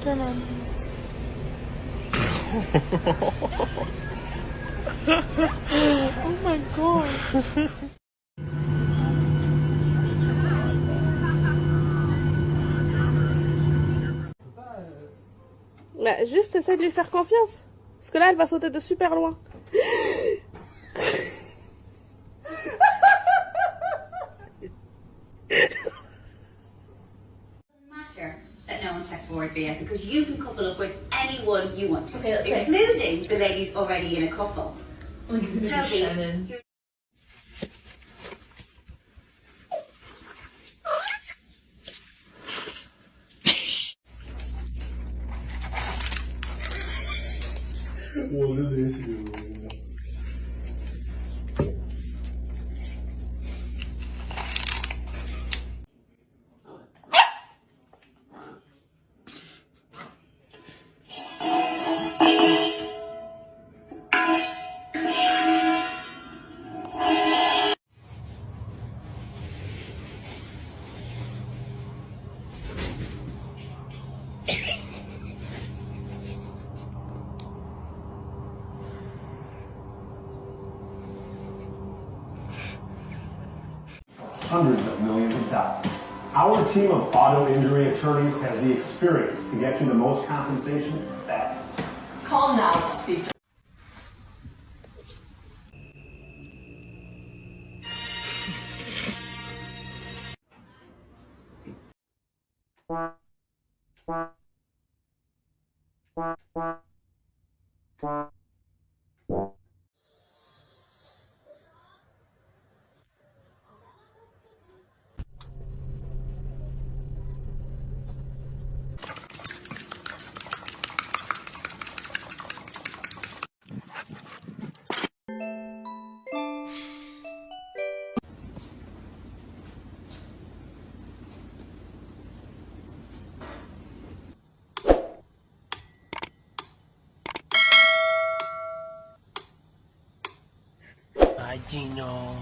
Come on. Oh my god. Bah, juste essaie de lui faire confiance. Parce que là, elle va sauter de super loin. That no one stepped forward for you because you can couple up with anyone you want, Okay, let's say. including the ladies already in a couple. Toby, you're Hundreds of millions of dollars. Our team of auto injury attorneys has the experience to get you the most compensation fast. Call now to speak to Ay, Gino.